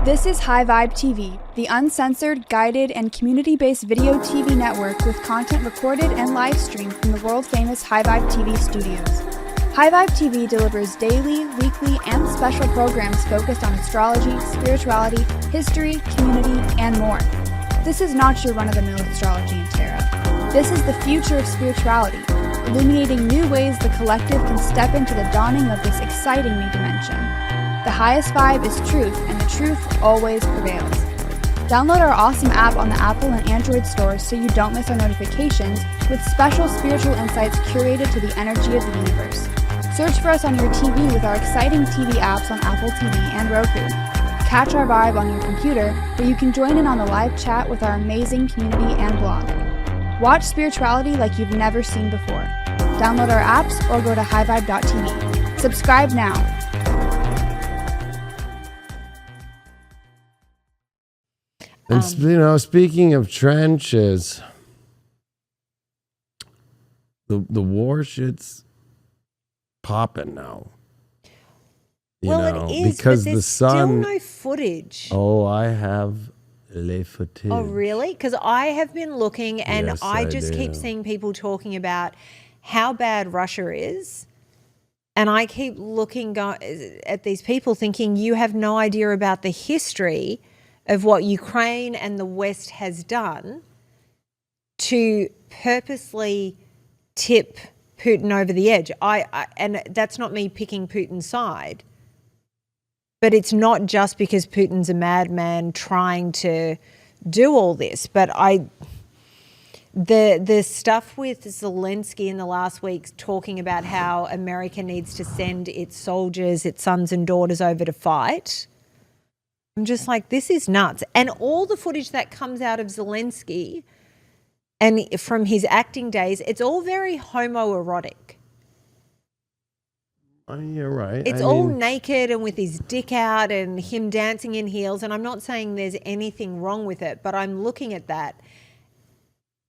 This is High Vibe TV, the uncensored, guided, and community-based video TV network with content recorded and live streamed from the world-famous High Vibe TV studios. High Vibe TV delivers daily, weekly, and special programs focused on astrology, spirituality, history, community, and more. This is not your run-of-the-mill astrology and tarot. This is the future of spirituality, illuminating new ways the collective can step into the dawning of this exciting new dimension. The highest vibe is truth, and the truth always prevails. Download our awesome app on the Apple and Android stores so you don't miss our notifications, with special spiritual insights curated to the energy of the universe. Search for us on your TV with our exciting TV apps on Apple TV and Roku. Catch our vibe on your computer, where you can join in on the live chat with our amazing community and blog. Watch spirituality like you've never seen before. Download our apps or go to highvibe.tv. Subscribe now. And speaking of trenches, the war shit's popping now. It is, because but there's the sun. still no footage. Oh, I have le footage. Oh, really? Because I have been looking, and Yes, I I just keep do. seeing people talking about how bad Russia is. And I keep looking at these people thinking, you have no idea about the history of what Ukraine and the West has done to purposely tip Putin over the edge. And that's not me picking Putin's side, but it's not just because Putin's a madman trying to do all this. But the stuff with Zelensky in the last week talking about how America needs to send its soldiers, its sons and daughters over to fight, I'm just like, this is nuts. And all the footage that comes out of Zelensky and from his acting days, it's all very homoerotic. You're right. It's all naked and with his dick out and him dancing in heels. And I'm not saying there's anything wrong with it, but I'm looking at that.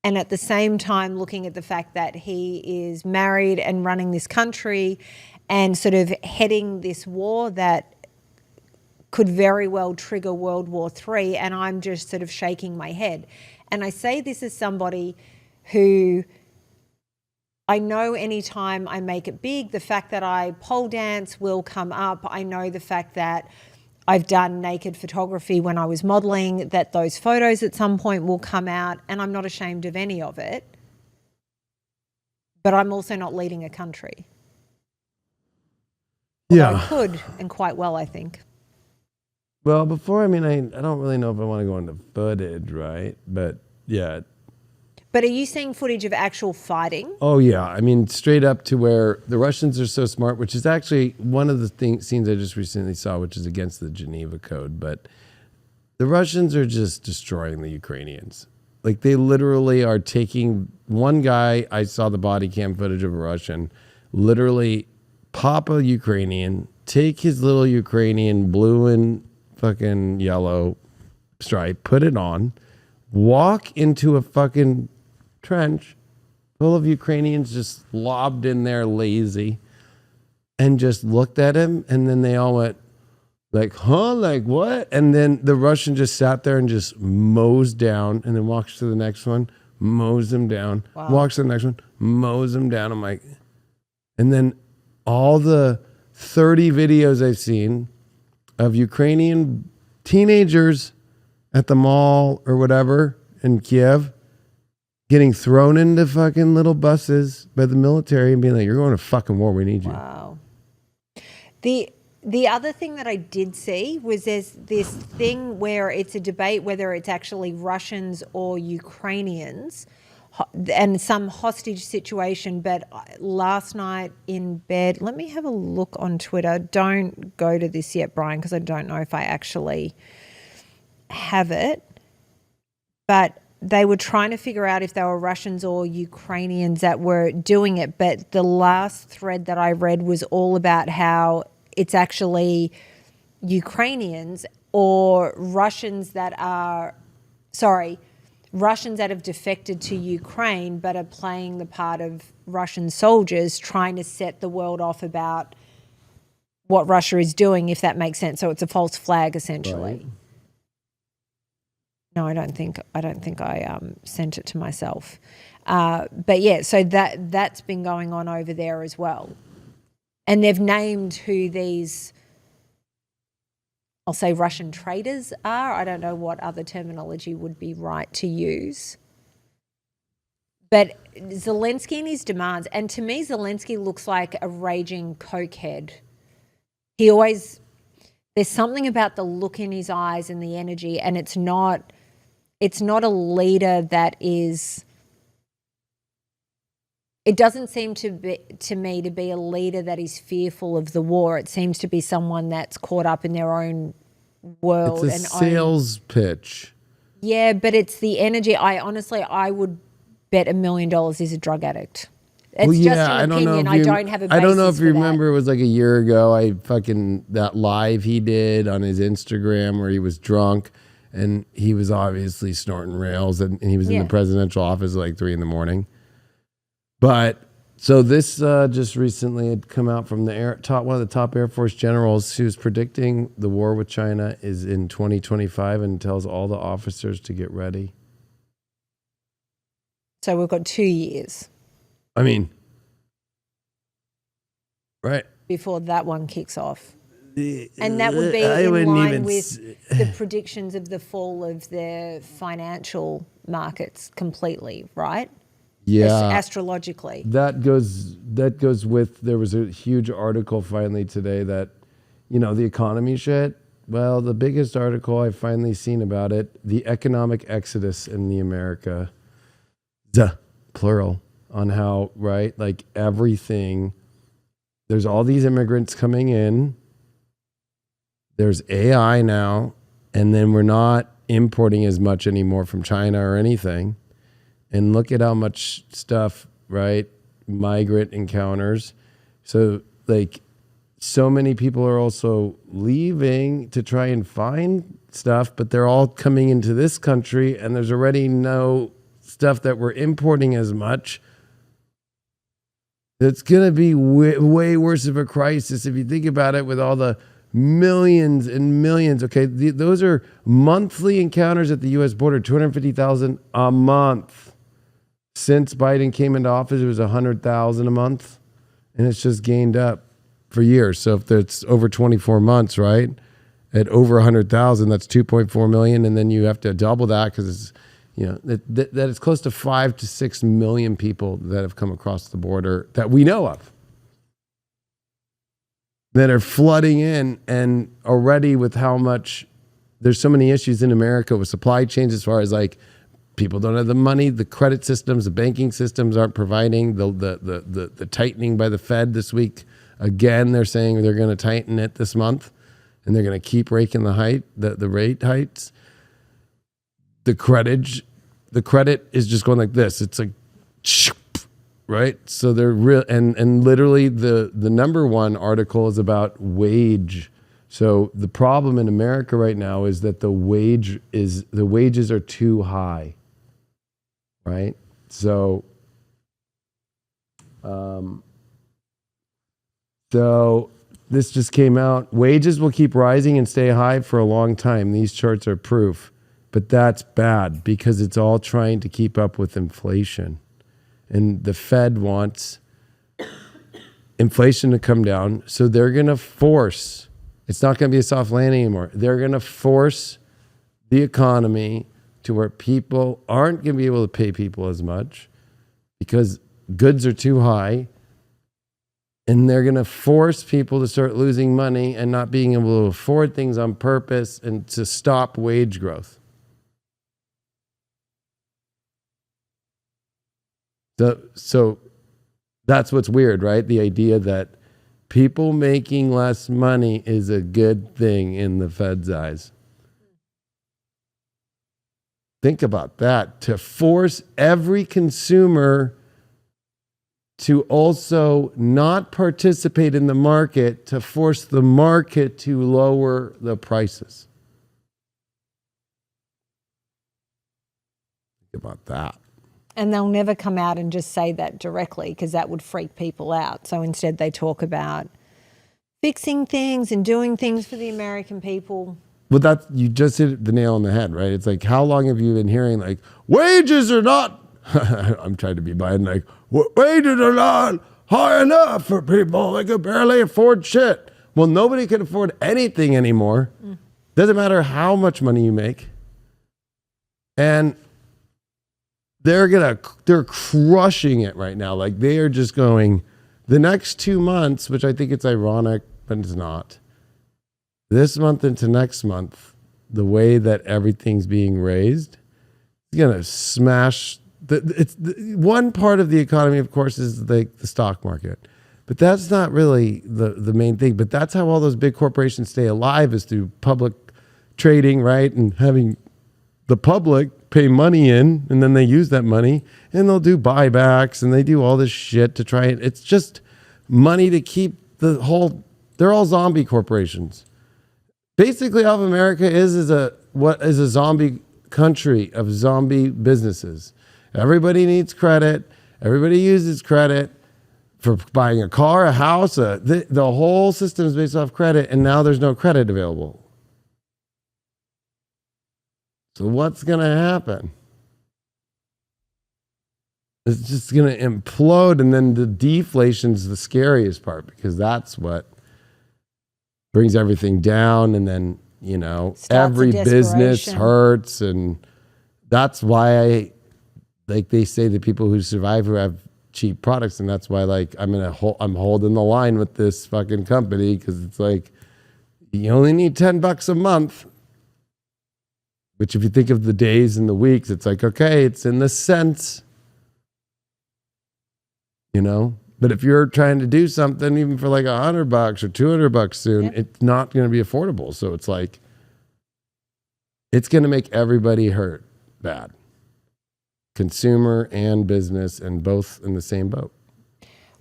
And at the same time, looking at the fact that he is married and running this country and sort of heading this war that could very well trigger World War III, and I'm just sort of shaking my head. And I say this as somebody who, I know anytime I make it big, the fact that I pole dance will come up. I know the fact that I've done naked photography when I was modeling, that those photos at some point will come out, and I'm not ashamed of any of it. But I'm also not leading a country. Although I could, and quite well, I think. Well, before, I don't really know if I want to go into footage, right? But yeah. But are you seeing footage of actual fighting? Oh, yeah. Straight up to where the Russians are so smart, which is actually one of the scenes I just recently saw, which is against the Geneva Code. But the Russians are just destroying the Ukrainians. Like, they literally are taking one guy. I saw the body cam footage of a Russian literally pop a Ukrainian, take his little Ukrainian blue and fucking yellow stripe, put it on, walk into a fucking trench full of Ukrainians just lobbed in there lazy, and just looked at him, and then they all went like, huh, like what? And then the Russian just sat there and just mows down, and then walks to the next one, mows him down, walks to the next one, mows him down. I'm like, and then all the 30 videos I've seen of Ukrainian teenagers at the mall or whatever in Kiev getting thrown into fucking little buses by the military and being like, you're going to fucking war, we need you. Wow. The other thing that I did see was there's this thing where it's a debate whether it's actually Russians or Ukrainians and some hostage situation. But last night in bed, let me have a look on Twitter. Don't go to this yet, Brian, because I don't know if I actually have it. But they were trying to figure out if they were Russians or Ukrainians that were doing it. But the last thread that I read was all about how it's actually Ukrainians or Russians that have defected to Ukraine but are playing the part of Russian soldiers trying to set the world off about what Russia is doing, if that makes sense. So it's a false flag, essentially. Right. No, I don't think I sent it to myself. But yeah, so that's been going on over there as well. And they've named who these, I'll say, Russian traders are. I don't know what other terminology would be right to use. But Zelensky and his demands, and to me, Zelensky looks like a raging cokehead. There's something about the look in his eyes and the energy, and it's not a leader that is, it doesn't seem to me to be a leader that is fearful of the war. It seems to be someone that's caught up in their own world. It's a sales pitch. Yeah, but it's the energy. I would bet $1 million he's a drug addict. It's just an opinion. I don't have a basis. I don't know if you for remember, it was like a year ago, that live he did on his Instagram where he was drunk and he was obviously snorting rails and he was in the presidential office at like 3 a.m. But so this just recently had come out from one of the top Air Force generals who's predicting the war with China is in 2025 and tells all the officers to get ready. So we've got 2 years. I mean, right. Before that one kicks off. And that would be in line with the predictions of the fall of their financial markets completely, right? Yeah. Astrologically. That goes with, there was a huge article finally today that, the economy shit. Well, the biggest article I've finally seen about it, the economic exodus in the America, plural, on how, right, like everything, there's all these immigrants coming in, there's AI now, and then we're not importing as much anymore from China or anything. And look at how much stuff, right, migrant encounters. So, like, so many people are also leaving to try and find stuff, but they're all coming into this country, and there's already no stuff that we're importing as much. It's going to be way worse of a crisis if you think about it, with all the millions and millions. Okay, those are monthly encounters at the U.S. border, 250,000 a month. Since Biden came into office, it was 100,000 a month, and it's just gained up for years. So if it's over 24 months, right, at over 100,000, that's 2.4 million, and then you have to double that because it's, that it's close to 5 to 6 million people that have come across the border that we know of, that are flooding in. And already with how much, there's so many issues in America with supply chains, as far as like people don't have the money, the credit systems, the banking systems aren't providing, the tightening by the Fed this week. Again, they're saying they're going to tighten it this month, and they're going to keep raking the rate heights. The credit is just going like this. It's like, right? So they're real, and literally the number one article is about wage. So the problem in America right now is that the wages are too high, right? So, so this just came out. Wages will keep rising and stay high for a long time. These charts are proof. But that's bad because it's all trying to keep up with inflation. And the Fed wants inflation to come down. So they're going to force, it's not going to be a soft landing anymore. They're going to force the economy to where people aren't going to be able to pay people as much because goods are too high. And they're going to force people to start losing money and not being able to afford things on purpose, and to stop wage growth. So that's what's weird, right? The idea that people making less money is a good thing in the Fed's eyes. Think about that. To force every consumer to also not participate in the market, to force the market to lower the prices. Think about that. And they'll never come out and just say that directly, because that would freak people out. So instead they talk about fixing things and doing things for the American people. Well, you just hit the nail on the head, right? It's like, how long have you been hearing like wages are not? I'm trying to be Biden, like wages are not high enough for people. They can barely afford shit. Well, nobody can afford anything anymore. Doesn't matter how much money you make. And they're crushing it right now. Like they are just going the next 2 months, which I think it's ironic, but it's not. This month into next month, the way that everything's being raised is going to smash. One part of the economy, of course, is the stock market. But that's not really the main thing. But that's how all those big corporations stay alive, is through public trading, right? And having the public pay money in, and then they use that money, and they'll do buybacks, and they do all this shit to try it. It's just money to keep the whole. They're all zombie corporations. Basically, all of America is a zombie country of zombie businesses. Everybody needs credit. Everybody uses credit for buying a car, a house. The whole system is based off credit, and now there's no credit available. So what's going to happen? It's just going to implode, and then the deflation's the scariest part, because that's what brings everything down, and then, every business hurts, and that's why they say the people who survive who have cheap products, and that's why I'm holding the line with this fucking company, because it's like you only need $10 a month. Which, if you think of the days and the weeks, it's like, okay, it's in the cents, But if you're trying to do something, even for like $100 or $200 soon, It's not going to be affordable. So it's like, it's going to make everybody hurt bad, consumer and business, and both in the same boat.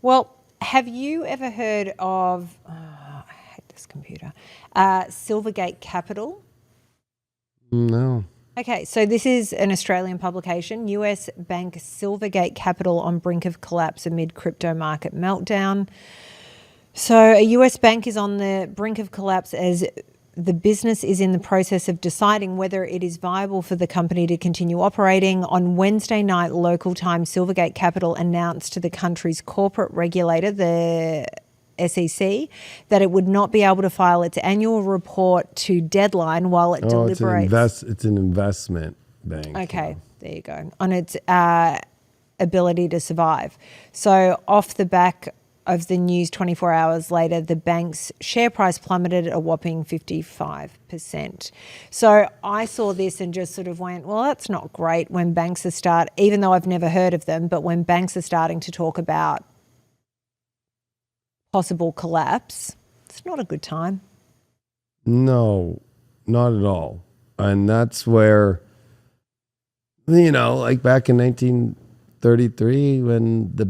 Well, have you ever heard of? I hate this computer. Silvergate Capital. No. Okay, so this is an Australian publication. US bank Silvergate Capital on brink of collapse amid crypto market meltdown. So a US bank is on the brink of collapse as the business is in the process of deciding whether it is viable for the company to continue operating. On Wednesday night, local time, Silvergate Capital announced to the country's corporate regulator, the SEC, that it would not be able to file its annual report to deadline while it deliberates. It's an investment bank. Okay, there you go. On its ability to survive. So off the back of the news 24 hours later, the bank's share price plummeted a whopping 55%. So I saw this and just sort of went, well, that's not great when banks even though I've never heard of them, but when banks are starting to talk about possible collapse, it's not a good time. No, not at all. And that's where, like back in 1933, when the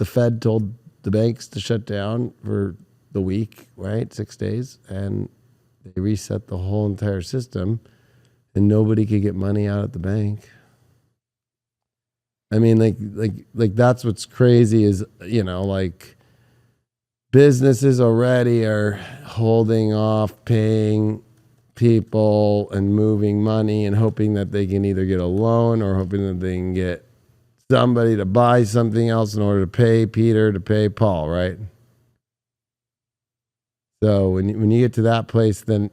Fed told the banks to shut down for the week, right? 6 days. And they reset the whole entire system, and nobody could get money out at the bank. I mean, like that's what's crazy is, businesses already are holding off paying people and moving money and hoping that they can either get a loan or hoping that they can get somebody to buy something else in order to pay Peter to pay Paul, right? So when you get to that place, then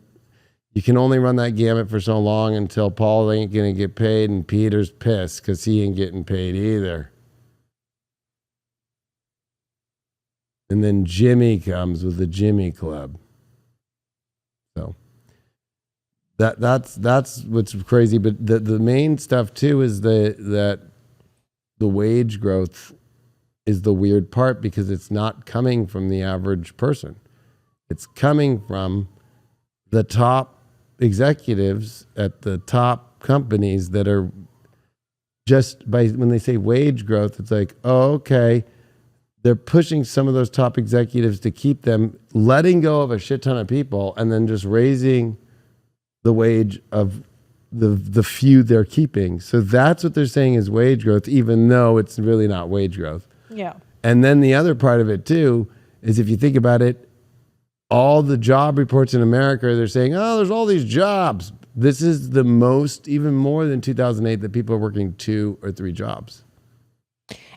you can only run that gamut for so long until Paul ain't going to get paid and Peter's pissed because he ain't getting paid either. And then Jimmy comes with the Jimmy Club. So that's what's crazy. But the main stuff too is that the wage growth is the weird part, because it's not coming from the average person. It's coming from the top executives at the top companies that are just when they say wage growth, it's like, oh, okay, they're pushing some of those top executives to keep them, letting go of a shit ton of people, and then just raising the wage of the few they're keeping. So that's what they're saying is wage growth, even though it's really not wage growth. Yeah. And then the other part of it too is, if you think about it, all the job reports in America, they're saying, oh, there's all these jobs. This is the most, even more than 2008, that people are working 2 or 3 jobs.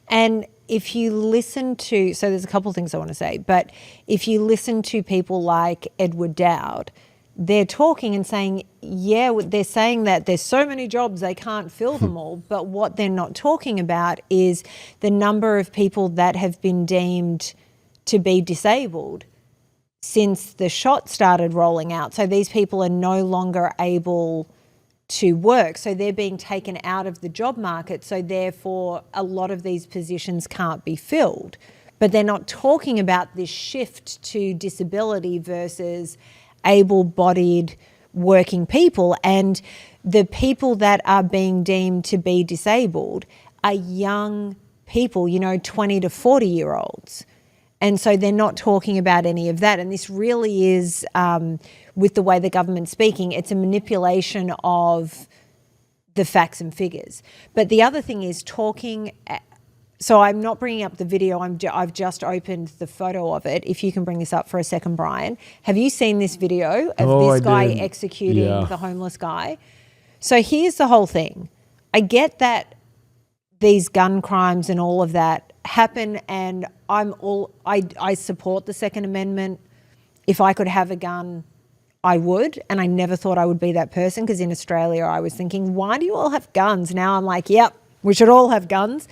And if you listen to, so there's a couple of things I want to say, but if you listen to people like Edward Dowd, they're talking and saying, yeah, they're saying that there's so many jobs, they can't fill them all. But what they're not talking about is the number of people that have been deemed to be disabled since the shot started rolling out. So these people are no longer able to work. So they're being taken out of the job market. So therefore, a lot of these positions can't be filled. But they're not talking about this shift to disability versus able-bodied working people. And the people that are being deemed to be disabled are young people, 20 to 40-year-olds. And so they're not talking about any of that. And this really is, with the way the government's speaking, it's a manipulation of the facts and figures. But the other thing is so I'm not bringing up the video. I've just opened the photo of it. If you can bring this up for a second, Brian. Have you seen this video of this guy executing the homeless guy? So here's the whole thing. I get that these gun crimes and all of that happen, and I support the Second Amendment. If I could have a gun, I would, and I never thought I would be that person, because in Australia I was thinking, why do you all have guns? Now I'm like, yep, we should all have guns.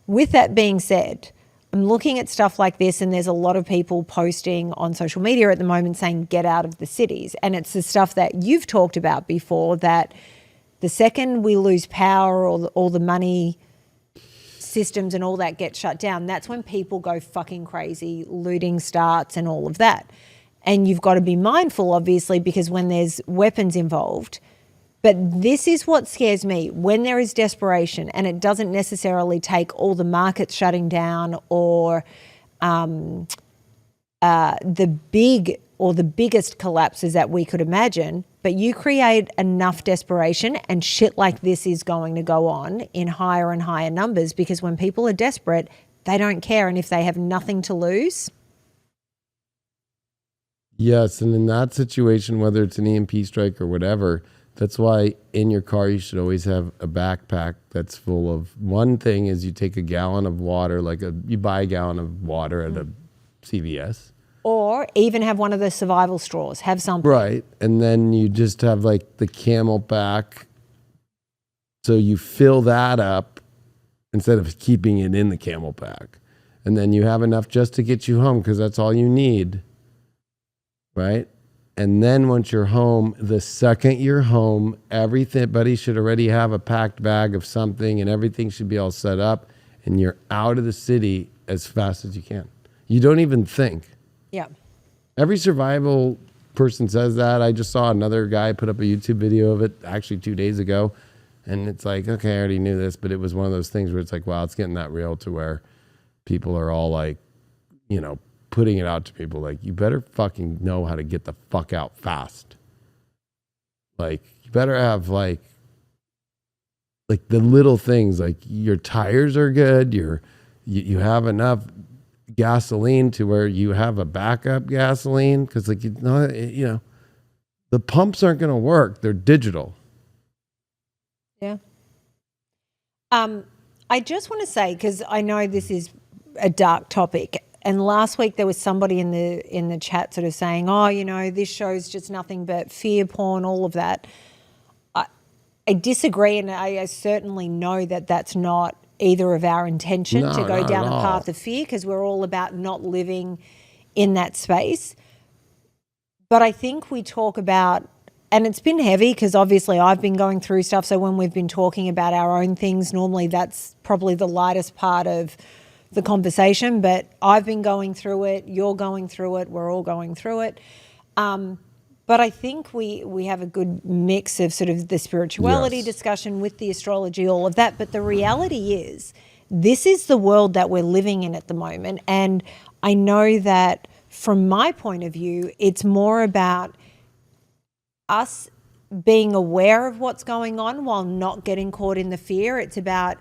With that being said, I'm looking at stuff like this, and there's a lot of people posting on social media at the moment saying, get out of the cities. And it's the stuff that you've talked about before, that the second we lose power or all the money systems and all that gets shut down, that's when people go fucking crazy, looting starts and all of that. And you've got to be mindful, obviously, because when there's weapons involved. But this is what scares me, when there is desperation, and it doesn't necessarily take all the markets shutting down or the biggest collapses that we could imagine, but you create enough desperation and shit like this is going to go on in higher and higher numbers, because when people are desperate, they don't care. And if they have nothing to lose. Yes, and in that situation, whether it's an EMP strike or whatever, that's why in your car you should always have a backpack that's full of, one thing is you take a gallon of water, you buy a gallon of water at a CVS. Or even have one of the survival straws, have something. Right, and then you just have like the Camelback, so you fill that up instead of keeping it in the Camelback. And then you have enough just to get you home, because that's all you need, right? And then once you're home, the second you're home, everybody should already have a packed bag of something, and everything should be all set up, and you're out of the city as fast as you can. You don't even think. Yeah. Every survival person says that. I just saw another guy put up a YouTube video of it actually 2 days ago. And it's like, okay, I already knew this, but it was one of those things where it's like, wow, it's getting that real, to where people are all like, putting it out to people like, you better fucking know how to get the fuck out fast. Like, you better have like the little things, like your tires are good, you have enough gasoline to where you have a backup gasoline, because the pumps aren't going to work, they're digital. Yeah. I just want to say, because I know this is a dark topic, and last week there was somebody in the chat sort of saying, this show's just nothing but fear porn, all of that. I disagree, and I certainly know that that's not either of our intention to go down a path of fear, because we're all about not living in that space. But I think we talk about, and it's been heavy because obviously I've been going through stuff. So when we've been talking about our own things, normally that's probably the lightest part of the conversation, but I've been going through it, you're going through it, we're all going through it. But I think we have a good mix of sort of the spirituality discussion with the astrology, all of that. But the reality is, this is the world that we're living in at the moment. And I know that from my point of view, it's more about us being aware of what's going on while not getting caught in the fear. It's about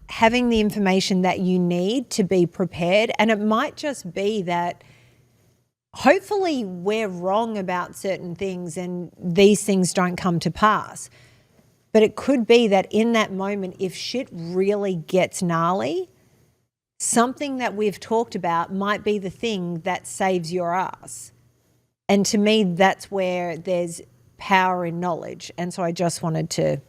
having the information that you need to be prepared. And it might just be that hopefully we're wrong about certain things and these things don't come to pass. But it could be that in that moment, if shit really gets gnarly, something that we've talked about might be the thing that saves your ass. And to me, that's where there's power in knowledge. And so I just wanted to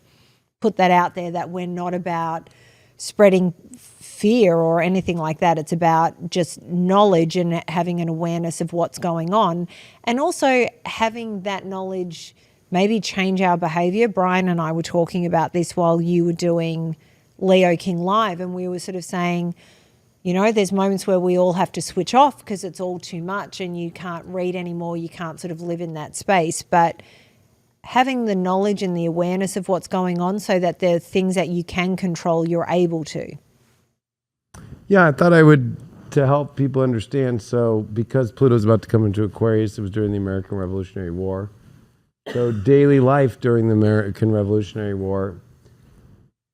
put that out there, that we're not about spreading fear or anything like that. It's about just knowledge and having an awareness of what's going on, and also having that knowledge maybe change our behavior. Brian and I were talking about this while you were doing Leo King Live, and we were sort of saying, you know, there's moments where we all have to switch off because it's all too much and you can't read anymore, you can't sort of live in that space. But having the knowledge and the awareness of what's going on so that the things that you can control, you're able to. Yeah, I thought I would, to help people understand. So because Pluto's about to come into Aquarius, it was during the American Revolutionary War. So daily life during the American Revolutionary War,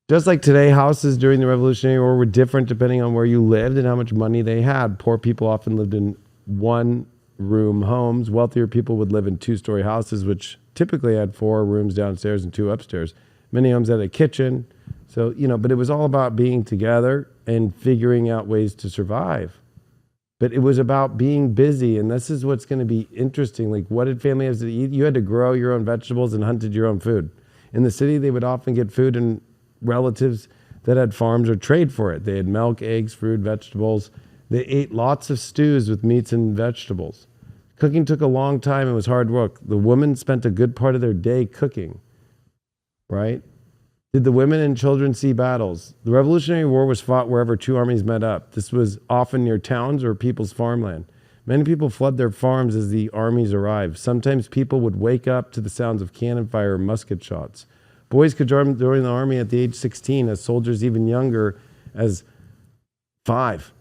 just like today, houses during the Revolutionary War were different depending on where you lived and how much money they had. Poor people often lived in one-room homes. Wealthier people would live in two-story houses, which typically had 4 rooms downstairs and 2 upstairs. Many homes had a kitchen. So, you know, but it was all about being together and figuring out ways to survive. But it was about being busy, and this is what's going to be interesting. Like, what did family have to eat? You had to grow your own vegetables and hunted your own food. In the city, they would often get food and relatives that had farms or trade for it. They had milk, eggs, fruit, vegetables. They ate lots of stews with meats and vegetables. Cooking took a long time and was hard work. The women spent a good part of their day cooking, right? Did the women and children see battles? The Revolutionary War was fought wherever 2 armies met up. This was often near towns or people's farmland. Many people fled their farms as the armies arrived. Sometimes people would wake up to the sounds of cannon fire or musket shots. Boys could join the army at the age 16, as soldiers even younger as 5,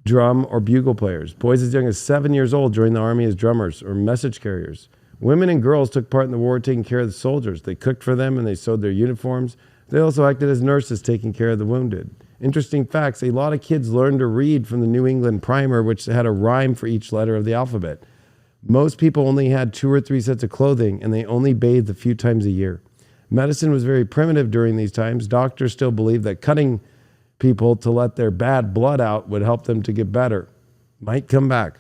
drum or bugle players. Boys as young as 7 years old joined the army as drummers or message carriers. Women and girls took part in the war taking care of the soldiers. They cooked for them and they sewed their uniforms. They also acted as nurses taking care of the wounded. Interesting facts, a lot of kids learned to read from the New England Primer, which had a rhyme for each letter of the alphabet. Most people only had 2 or 3 sets of clothing, and they only bathed a few times a year. Medicine was very primitive during these times. Doctors still believed that cutting people to let their bad blood out would help them to get better. Might come back.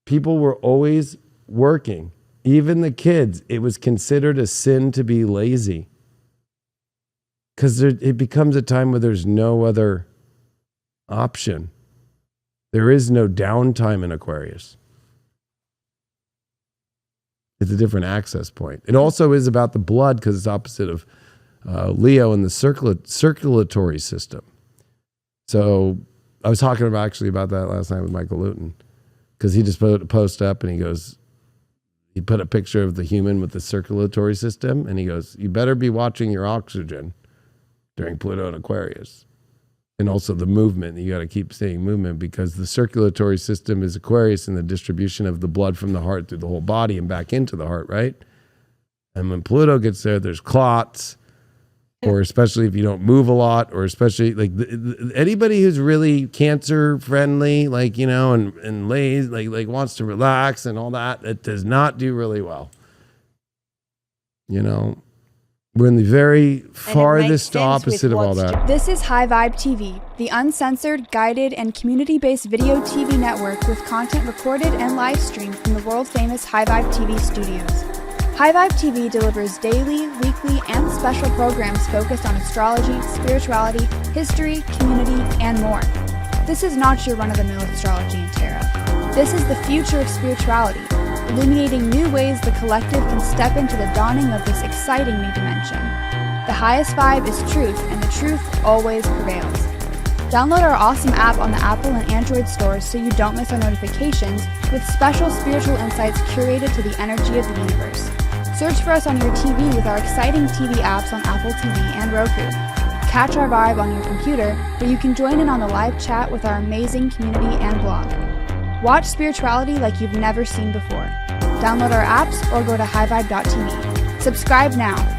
People were always working. Even the kids, it was considered a sin to be lazy. Because it becomes a time where there's no other option. There is no downtime in Aquarius. It's a different access point. It also is about the blood because it's opposite of Leo and the circulatory system. So I was talking about that last night with Michael Luton, because he just put a post up and he put a picture of the human with the circulatory system, and he goes, you better be watching your oxygen during Pluto and Aquarius. And also the movement. You got to keep saying movement, because the circulatory system is Aquarius and the distribution of the blood from the heart through the whole body and back into the heart, right? And when Pluto gets there, there's clots, or especially if you don't move a lot, or especially like anybody who's really cancer friendly, like, you know, and lays, like wants to relax and all that, it does not do really well. You know, we're in the very farthest opposite of all that. This is High Vibe TV, the uncensored, guided, and community-based video TV network with content recorded and live streamed from the world-famous High Vibe TV studios. High Vibe TV delivers daily, weekly, and special programs focused on astrology, spirituality, history, community, and more. This is not your run-of-the-mill astrology and tarot. This is the future of spirituality, illuminating new ways the collective can step into the dawning of this exciting new dimension. The highest vibe is truth, and the truth always prevails. Download our awesome app on the Apple and Android stores so you don't miss our notifications, with special spiritual insights curated to the energy of the universe. Search for us on your TV with our exciting TV apps on Apple TV and Roku. Catch our vibe on your computer, where you can join in on the live chat with our amazing community and blog. Watch spirituality like you've never seen before. Download our apps or go to highvibe.tv. Subscribe now.